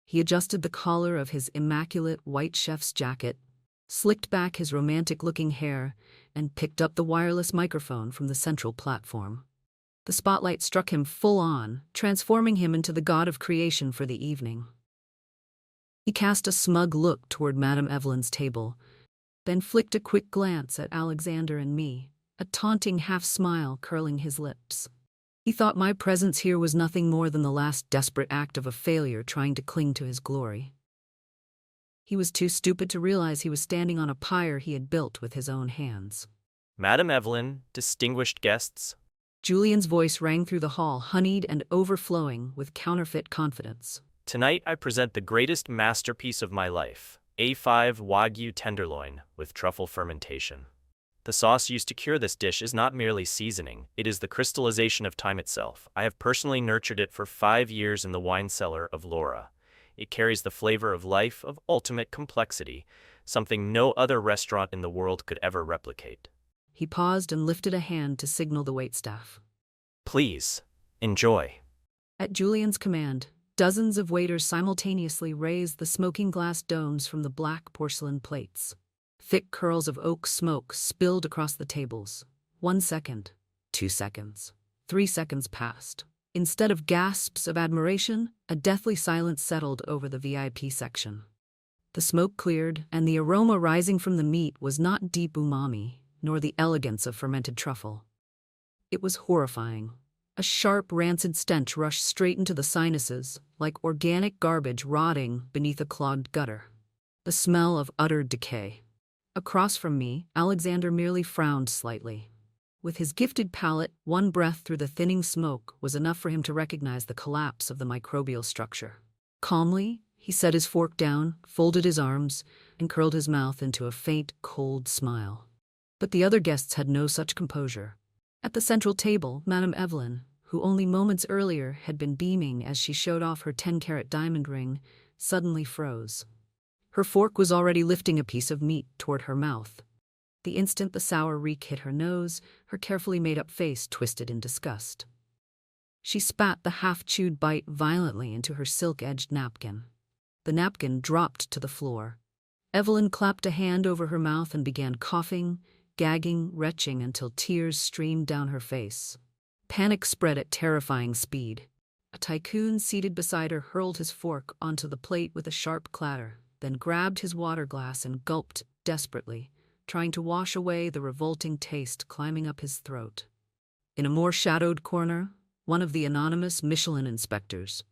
He adjusted the collar of his immaculate white chef's jacket, slicked back his romantic-looking hair, and picked up the wireless microphone from the central platform. The spotlight struck him full on, transforming him into the god of creation for the evening. He cast a smug look toward Madame Evelyn's table, then flicked a quick glance at Alexander and me, a taunting half-smile curling his lips. He thought my presence here was nothing more than the last desperate act of a failure trying to cling to his glory. He was too stupid to realize he was standing on a pyre he had built with his own hands. Madame Evelyn, distinguished guests. Julian's voice rang through the hall, honeyed and overflowing with counterfeit confidence. Tonight I present the greatest masterpiece of my life, A5 Wagyu tenderloin with truffle fermentation. The sauce used to cure this dish is not merely seasoning, it is the crystallization of time itself. I have personally nurtured it for 5 years in the wine cellar of Laura. It carries the flavor of life, of ultimate complexity, something no other restaurant in the world could ever replicate. He paused and lifted a hand to signal the waitstaff. Please, enjoy. At Julian's command, dozens of waiters simultaneously raised the smoking glass domes from the black porcelain plates. Thick curls of oak smoke spilled across the tables. 1 second, 2 seconds, 3 seconds passed. Instead of gasps of admiration, a deathly silence settled over the VIP section. The smoke cleared, and the aroma rising from the meat was not deep umami, nor the elegance of fermented truffle. It was horrifying. A sharp, rancid stench rushed straight into the sinuses, like organic garbage rotting beneath a clogged gutter. The smell of utter decay. Across from me, Alexander merely frowned slightly. With his gifted palate, one breath through the thinning smoke was enough for him to recognize the collapse of the microbial structure. Calmly, he set his fork down, folded his arms, and curled his mouth into a faint, cold smile. But the other guests had no such composure. At the central table, Madame Evelyn, who only moments earlier had been beaming as she showed off her 10-carat diamond ring, suddenly froze. Her fork was already lifting a piece of meat toward her mouth. The instant the sour reek hit her nose, her carefully made-up face twisted in disgust. She spat the half-chewed bite violently into her silk-edged napkin. The napkin dropped to the floor. Evelyn clapped a hand over her mouth and began coughing, gagging, retching until tears streamed down her face. Panic spread at terrifying speed. A tycoon seated beside her hurled his fork onto the plate with a sharp clatter, then grabbed his water glass and gulped desperately, trying to wash away the revolting taste climbing up his throat. In a more shadowed corner, one of the anonymous Michelin inspectors,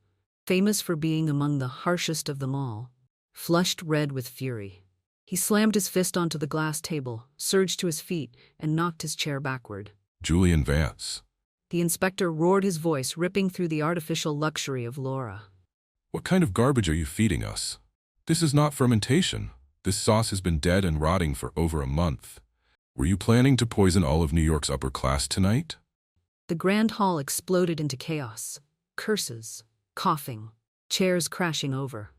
famous for being among the harshest of them all, flushed red with fury. He slammed his fist onto the glass table, surged to his feet, and knocked his chair backward. Julian Vance. The inspector roared, his voice ripping through the artificial luxury of Laura. What kind of garbage are you feeding us? This is not fermentation. This sauce has been dead and rotting for over a month. Were you planning to poison all of New York's upper class tonight? The grand hall exploded into chaos. Curses, coughing, chairs crashing over.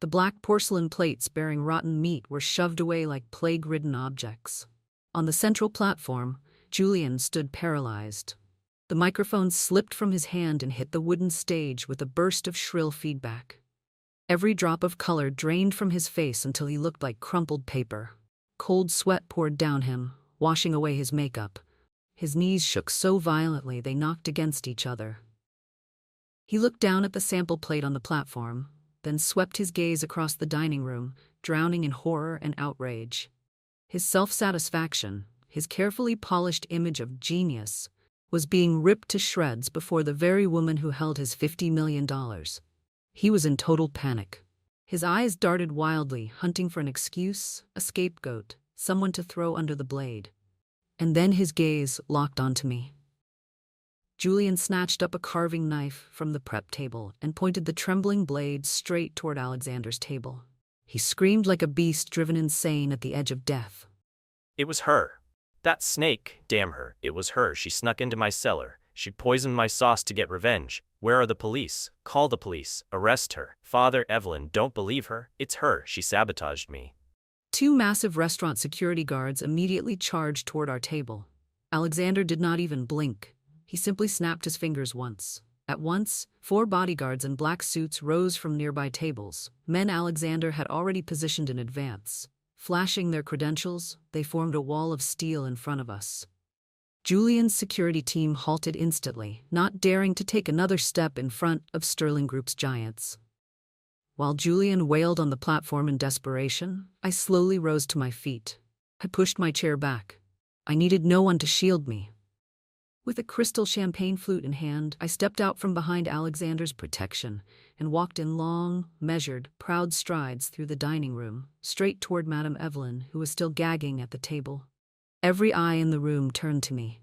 The black porcelain plates bearing rotten meat were shoved away like plague-ridden objects. On the central platform, Julian stood paralyzed. The microphone slipped from his hand and hit the wooden stage with a burst of shrill feedback. Every drop of color drained from his face until he looked like crumpled paper. Cold sweat poured down him, washing away his makeup. His knees shook so violently they knocked against each other. He looked down at the sample plate on the platform, then swept his gaze across the dining room, drowning in horror and outrage. His self-satisfaction, his carefully polished image of genius, was being ripped to shreds before the very woman who held his $50 million. He was in total panic. His eyes darted wildly, hunting for an excuse, a scapegoat, someone to throw under the blade. And then his gaze locked onto me. Julian snatched up a carving knife from the prep table and pointed the trembling blade straight toward Alexander's table. He screamed like a beast driven insane at the edge of death. It was her. That snake, damn her, it was her. She snuck into my cellar. She poisoned my sauce to get revenge. Where are the police? Call the police. Arrest her. Father, Evelyn, don't believe her. It's her. She sabotaged me. 2 massive restaurant security guards immediately charged toward our table. Alexander did not even blink. He simply snapped his fingers once. At once, 4 bodyguards in black suits rose from nearby tables. Men Alexander had already positioned in advance. Flashing their credentials, they formed a wall of steel in front of us. Julian's security team halted instantly, not daring to take another step in front of Sterling Group's giants. While Julian wailed on the platform in desperation, I slowly rose to my feet. I pushed my chair back. I needed no one to shield me. With a crystal champagne flute in hand, I stepped out from behind Alexander's protection and walked in long, measured, proud strides through the dining room, straight toward Madame Evelyn, who was still gagging at the table. Every eye in the room turned to me.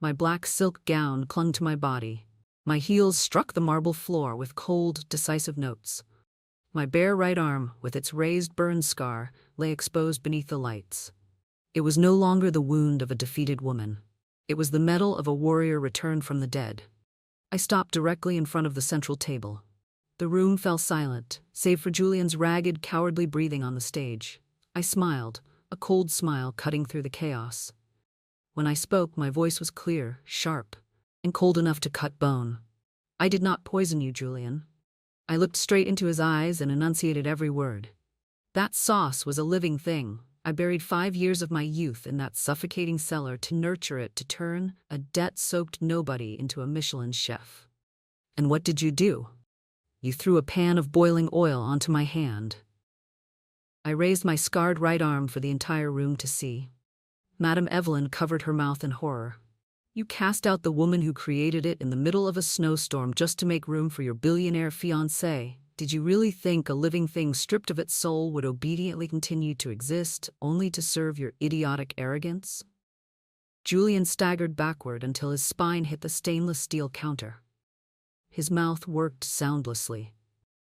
My black silk gown clung to my body. My heels struck the marble floor with cold, decisive notes. My bare right arm, with its raised burn scar, lay exposed beneath the lights. It was no longer the wound of a defeated woman. It was the metal of a warrior returned from the dead. I stopped directly in front of the central table. The room fell silent, save for Julian's ragged, cowardly breathing on the stage. I smiled, a cold smile cutting through the chaos. When I spoke, my voice was clear, sharp, and cold enough to cut bone. I did not poison you, Julian. I looked straight into his eyes and enunciated every word. That sauce was a living thing. I buried 5 years of my youth in that suffocating cellar to nurture it to turn a debt-soaked nobody into a Michelin chef. And what did you do? You threw a pan of boiling oil onto my hand. I raised my scarred right arm for the entire room to see. Madame Evelyn covered her mouth in horror. You cast out the woman who created it in the middle of a snowstorm just to make room for your billionaire fiancé. Did you really think a living thing stripped of its soul would obediently continue to exist, only to serve your idiotic arrogance? Julian staggered backward until his spine hit the stainless steel counter. His mouth worked soundlessly.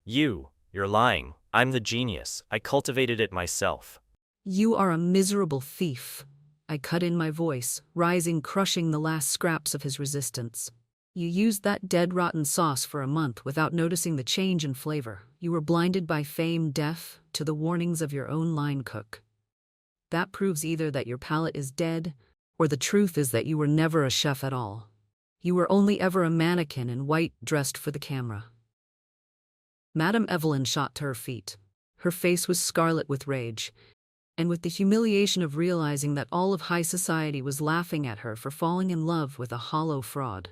You're lying. I'm the genius. I cultivated it myself. You are a miserable thief. I cut in my voice, rising, crushing the last scraps of his resistance. You used that dead rotten sauce for a month without noticing the change in flavor. You were blinded by fame, deaf to the warnings of your own line cook. That proves either that your palate is dead, or the truth is that you were never a chef at all. You were only ever a mannequin in white dressed for the camera. Madame Evelyn shot to her feet. Her face was scarlet with rage, and with the humiliation of realizing that all of high society was laughing at her for falling in love with a hollow fraud.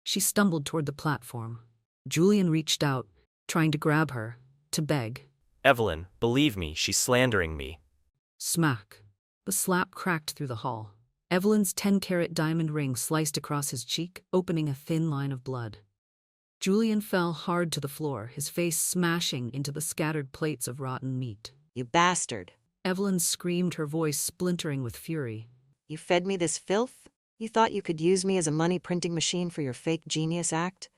She stumbled toward the platform. Julian reached out, trying to grab her, to beg. Evelyn, believe me, she's slandering me. Smack. The slap cracked through the hall. Evelyn's 10-carat diamond ring sliced across his cheek, opening a thin line of blood. Julian fell hard to the floor, his face smashing into the scattered plates of rotten meat. You bastard. Evelyn screamed, her voice splintering with fury. You fed me this filth? You thought you could use me as a money-printing machine for your fake genius act?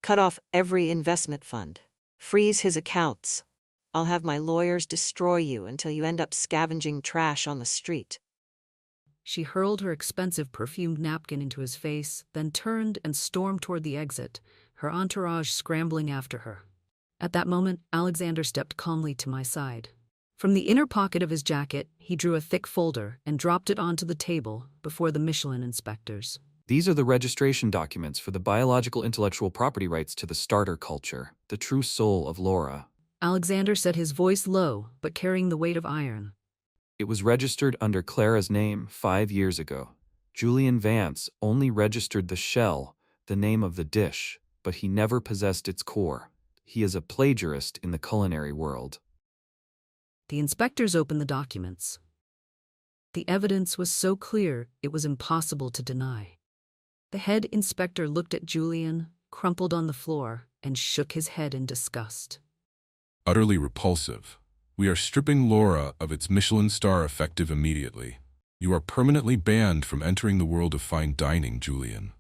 Cut off every investment fund. Freeze his accounts. I'll have my lawyers destroy you until you end up scavenging trash on the street. She hurled her expensive perfumed napkin into his face, then turned and stormed toward the exit, her entourage scrambling after her. At that moment, Alexander stepped calmly to my side. From the inner pocket of his jacket, he drew a thick folder and dropped it onto the table before the Michelin inspectors. These are the registration documents for the biological intellectual property rights to the starter culture, the true soul of Laura. Alexander said, his voice low, but carrying the weight of iron. It was registered under Clara's name 5 years ago. Julian Vance only registered the shell, the name of the dish, but he never possessed its core. He is a plagiarist in the culinary world. The inspectors opened the documents. The evidence was so clear it was impossible to deny. The head inspector looked at Julian, crumpled on the floor, and shook his head in disgust. Utterly repulsive. We are stripping Laura of its Michelin star effective immediately. You are permanently banned from entering the world of fine dining, Julian.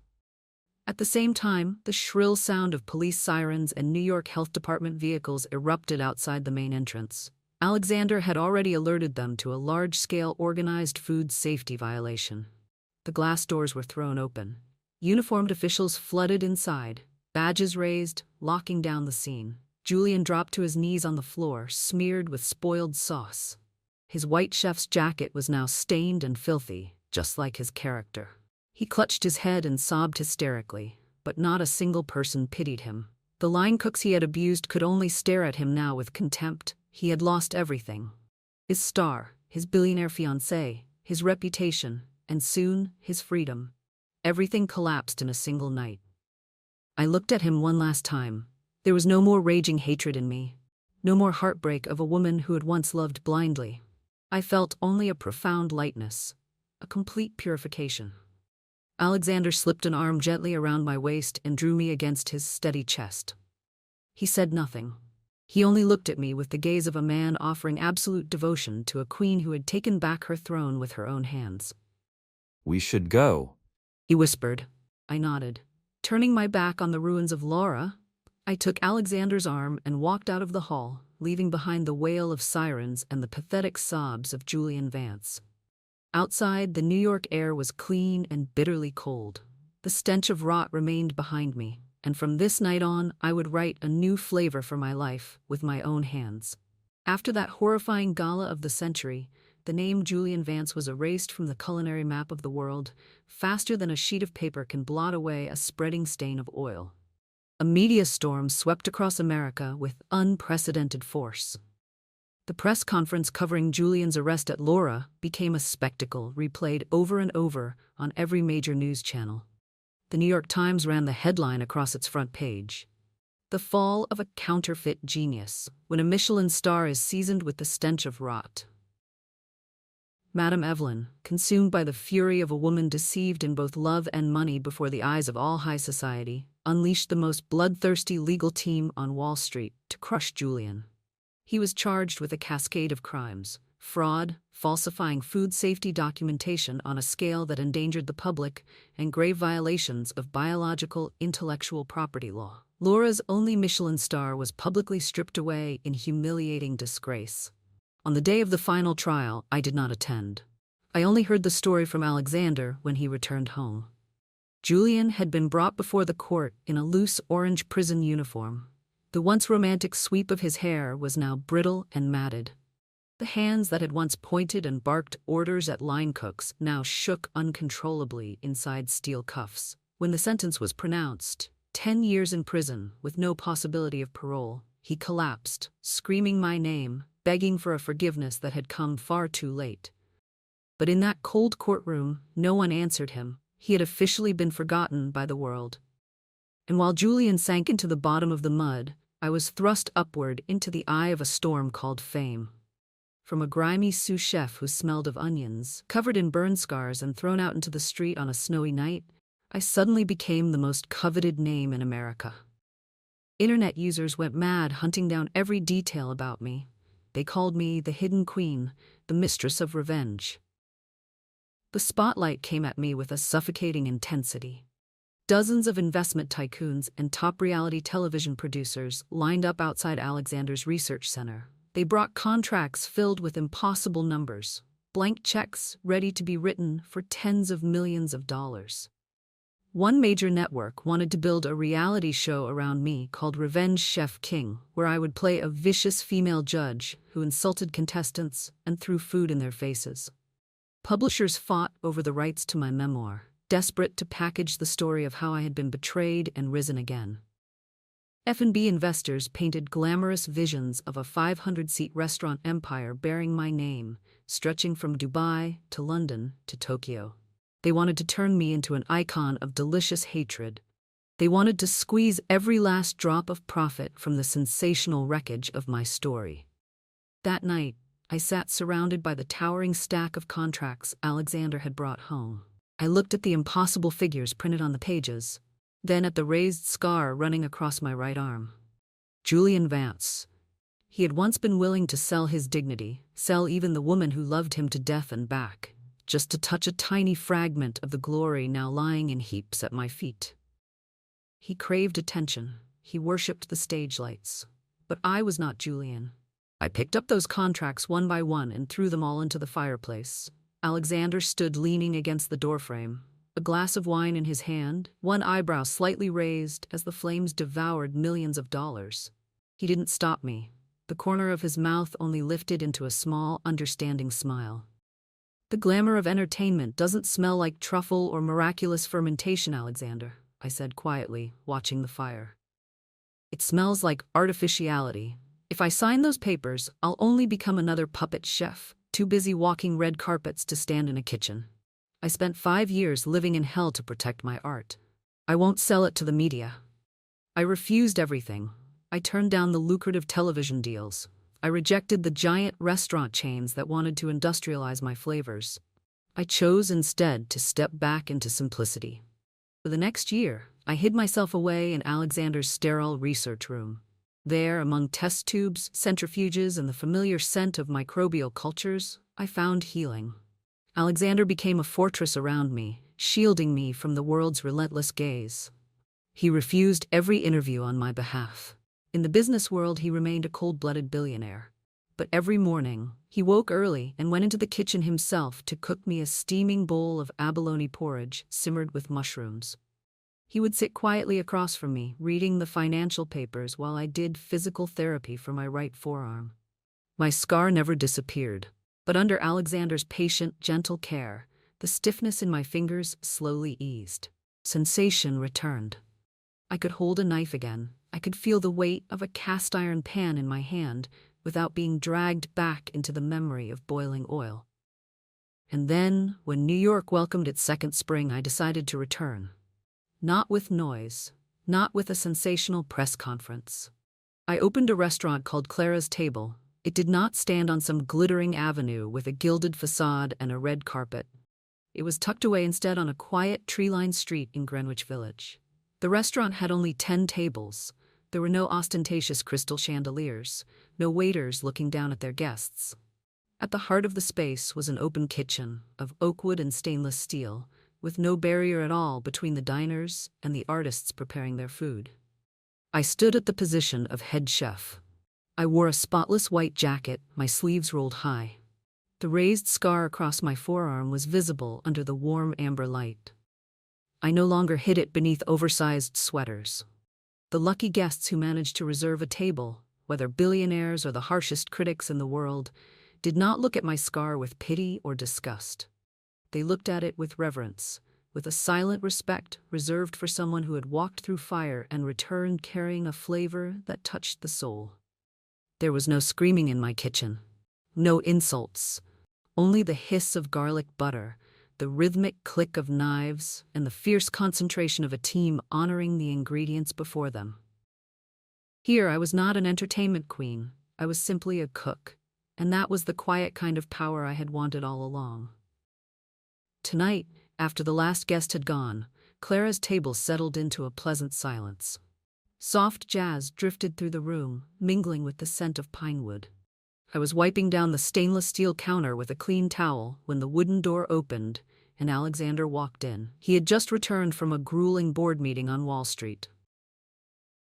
At the same time, the shrill sound of police sirens and New York Health Department vehicles erupted outside the main entrance. Alexander had already alerted them to a large-scale organized food safety violation. The glass doors were thrown open. Uniformed officials flooded inside, badges raised, locking down the scene. Julian dropped to his knees on the floor, smeared with spoiled sauce. His white chef's jacket was now stained and filthy, just like his character. He clutched his head and sobbed hysterically, but not a single person pitied him. The line cooks he had abused could only stare at him now with contempt. He had lost everything. His star, his billionaire fiancé, his reputation, and soon his freedom. Everything collapsed in a single night. I looked at him one last time. There was no more raging hatred in me. No more heartbreak of a woman who had once loved blindly. I felt only a profound lightness, a complete purification. Alexander slipped an arm gently around my waist and drew me against his steady chest. He said nothing. He only looked at me with the gaze of a man offering absolute devotion to a queen who had taken back her throne with her own hands. We should go, He whispered. I nodded. Turning my back on the ruins of Laura, I took Alexander's arm and walked out of the hall, leaving behind the wail of sirens and the pathetic sobs of Julian Vance. Outside, the New York air was clean and bitterly cold. The stench of rot remained behind me, and from this night on, I would write a new flavor for my life with my own hands. After that horrifying gala of the century, the name Julian Vance was erased from the culinary map of the world, faster than a sheet of paper can blot away a spreading stain of oil. A media storm swept across America with unprecedented force. The press conference covering Julian's arrest at Laura became a spectacle replayed over and over on every major news channel. The New York Times ran the headline across its front page: "The Fall of a Counterfeit Genius, when a Michelin star is seasoned with the stench of rot." Madame Evelyn, consumed by the fury of a woman deceived in both love and money before the eyes of all high society, unleashed the most bloodthirsty legal team on Wall Street to crush Julian. He was charged with a cascade of crimes: fraud, falsifying food safety documentation on a scale that endangered the public, and grave violations of biological intellectual property law. Laura's only Michelin star was publicly stripped away in humiliating disgrace. On the day of the final trial, I did not attend. I only heard the story from Alexander when he returned home. Julian had been brought before the court in a loose orange prison uniform. The once romantic sweep of his hair was now brittle and matted. The hands that had once pointed and barked orders at line cooks now shook uncontrollably inside steel cuffs. When the sentence was pronounced, 10 years in prison with no possibility of parole, he collapsed, screaming my name, begging for a forgiveness that had come far too late. But in that cold courtroom, no one answered him. He had officially been forgotten by the world. And while Julian sank into the bottom of the mud, I was thrust upward into the eye of a storm called fame. From a grimy sous chef who smelled of onions, covered in burn scars and thrown out into the street on a snowy night, I suddenly became the most coveted name in America. Internet users went mad hunting down every detail about me. They called me the Hidden Queen, the Mistress of Revenge. The spotlight came at me with a suffocating intensity. Dozens of investment tycoons and top reality television producers lined up outside Alexander's research center. They brought contracts filled with impossible numbers, blank checks ready to be written for tens of millions of dollars. One major network wanted to build a reality show around me called Revenge Chef King, where I would play a vicious female judge who insulted contestants and threw food in their faces. Publishers fought over the rights to my memoir, desperate to package the story of how I had been betrayed and risen again. F&B investors painted glamorous visions of a 500-seat restaurant empire bearing my name, stretching from Dubai to London to Tokyo. They wanted to turn me into an icon of delicious hatred. They wanted to squeeze every last drop of profit from the sensational wreckage of my story. That night, I sat surrounded by the towering stack of contracts Alexander had brought home. I looked at the impossible figures printed on the pages, then at the raised scar running across my right arm. Julian Vance. He had once been willing to sell his dignity, sell even the woman who loved him to death and back, just to touch a tiny fragment of the glory now lying in heaps at my feet. He craved attention. He worshipped the stage lights. But I was not Julian. I picked up those contracts one by one and threw them all into the fireplace. Alexander stood leaning against the doorframe, a glass of wine in his hand, one eyebrow slightly raised as the flames devoured millions of dollars. He didn't stop me. The corner of his mouth only lifted into a small, understanding smile. The glamour of entertainment doesn't smell like truffle or miraculous fermentation, Alexander, I said quietly, watching the fire. It smells like artificiality. If I sign those papers, I'll only become another puppet chef, too busy walking red carpets to stand in a kitchen. I spent 5 years living in hell to protect my art. I won't sell it to the media. I refused everything. I turned down the lucrative television deals. I rejected the giant restaurant chains that wanted to industrialize my flavors. I chose instead to step back into simplicity. For the next year, I hid myself away in Alexander's sterile research room. There, among test tubes, centrifuges, and the familiar scent of microbial cultures, I found healing. Alexander became a fortress around me, shielding me from the world's relentless gaze. He refused every interview on my behalf. In the business world, he remained a cold-blooded billionaire. But every morning, he woke early and went into the kitchen himself to cook me a steaming bowl of abalone porridge simmered with mushrooms. He would sit quietly across from me, reading the financial papers while I did physical therapy for my right forearm. My scar never disappeared, but under Alexander's patient, gentle care, the stiffness in my fingers slowly eased. Sensation returned. I could hold a knife again. I could feel the weight of a cast-iron pan in my hand without being dragged back into the memory of boiling oil. And then, when New York welcomed its second spring, I decided to return. Not with noise, not with a sensational press conference. I opened a restaurant called Clara's Table. It did not stand on some glittering avenue with a gilded facade and a red carpet. It was tucked away instead on a quiet, tree-lined street in Greenwich Village. The restaurant had only 10 tables. There were no ostentatious crystal chandeliers, no waiters looking down at their guests. At the heart of the space was an open kitchen of oak wood and stainless steel, with no barrier at all between the diners and the artists preparing their food. I stood at the position of head chef. I wore a spotless white jacket, my sleeves rolled high. The raised scar across my forearm was visible under the warm amber light. I no longer hid it beneath oversized sweaters. The lucky guests who managed to reserve a table, whether billionaires or the harshest critics in the world, did not look at my scar with pity or disgust. They looked at it with reverence, with a silent respect reserved for someone who had walked through fire and returned carrying a flavor that touched the soul. There was no screaming in my kitchen, no insults, only the hiss of garlic butter, the rhythmic click of knives, and the fierce concentration of a team honoring the ingredients before them. Here I was not an entertainment queen, I was simply a cook, and that was the quiet kind of power I had wanted all along. Tonight, after the last guest had gone, Clara's table settled into a pleasant silence. Soft jazz drifted through the room, mingling with the scent of pine wood. I was wiping down the stainless steel counter with a clean towel when the wooden door opened and Alexander walked in. He had just returned from a grueling board meeting on Wall Street.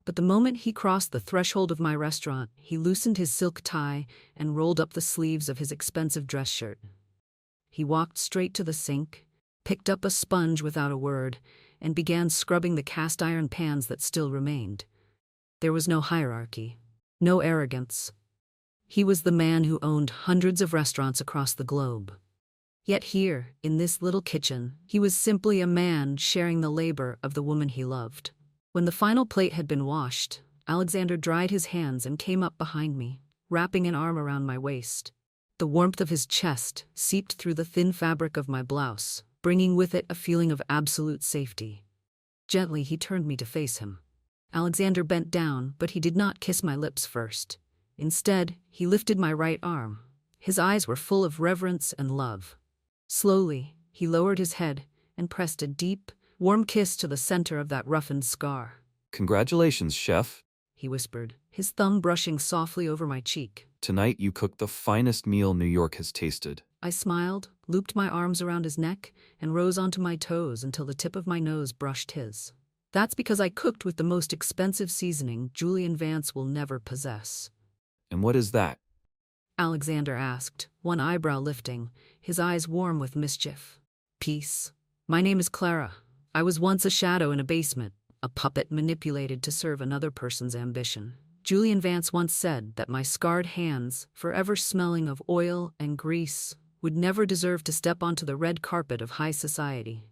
But the moment he crossed the threshold of my restaurant, he loosened his silk tie and rolled up the sleeves of his expensive dress shirt. He walked straight to the sink, picked up a sponge without a word, and began scrubbing the cast-iron pans that still remained. There was no hierarchy, no arrogance. He was the man who owned hundreds of restaurants across the globe. Yet here, in this little kitchen, he was simply a man sharing the labor of the woman he loved. When the final plate had been washed, Alexander dried his hands and came up behind me, wrapping an arm around my waist. The warmth of his chest seeped through the thin fabric of my blouse, bringing with it a feeling of absolute safety. Gently, he turned me to face him. Alexander bent down, but he did not kiss my lips first. Instead, he lifted my right arm. His eyes were full of reverence and love. Slowly, he lowered his head and pressed a deep, warm kiss to the center of that roughened scar. Congratulations, chef, he whispered, his thumb brushing softly over my cheek. Tonight you cooked the finest meal New York has tasted. I smiled, looped my arms around his neck, and rose onto my toes until the tip of my nose brushed his. That's because I cooked with the most expensive seasoning Julian Vance will never possess. And what is that? Alexander asked, one eyebrow lifting, his eyes warm with mischief. Peace. My name is Clara. I was once a shadow in a basement, a puppet manipulated to serve another person's ambition. Julian Vance once said that my scarred hands, forever smelling of oil and grease, would never deserve to step onto the red carpet of high society.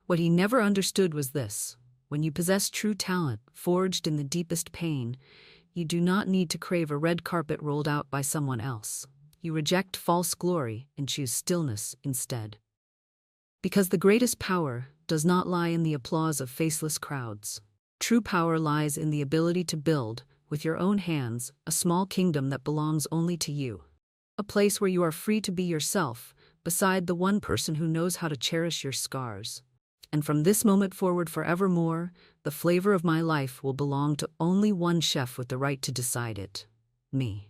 What he never understood was this: when you possess true talent, forged in the deepest pain, you do not need to crave a red carpet rolled out by someone else. You reject false glory and choose stillness instead. Because the greatest power does not lie in the applause of faceless crowds. True power lies in the ability to build, with your own hands, a small kingdom that belongs only to you. A place where you are free to be yourself, beside the one person who knows how to cherish your scars. And from this moment forward forevermore, the flavor of my life will belong to only one chef with the right to decide it: me.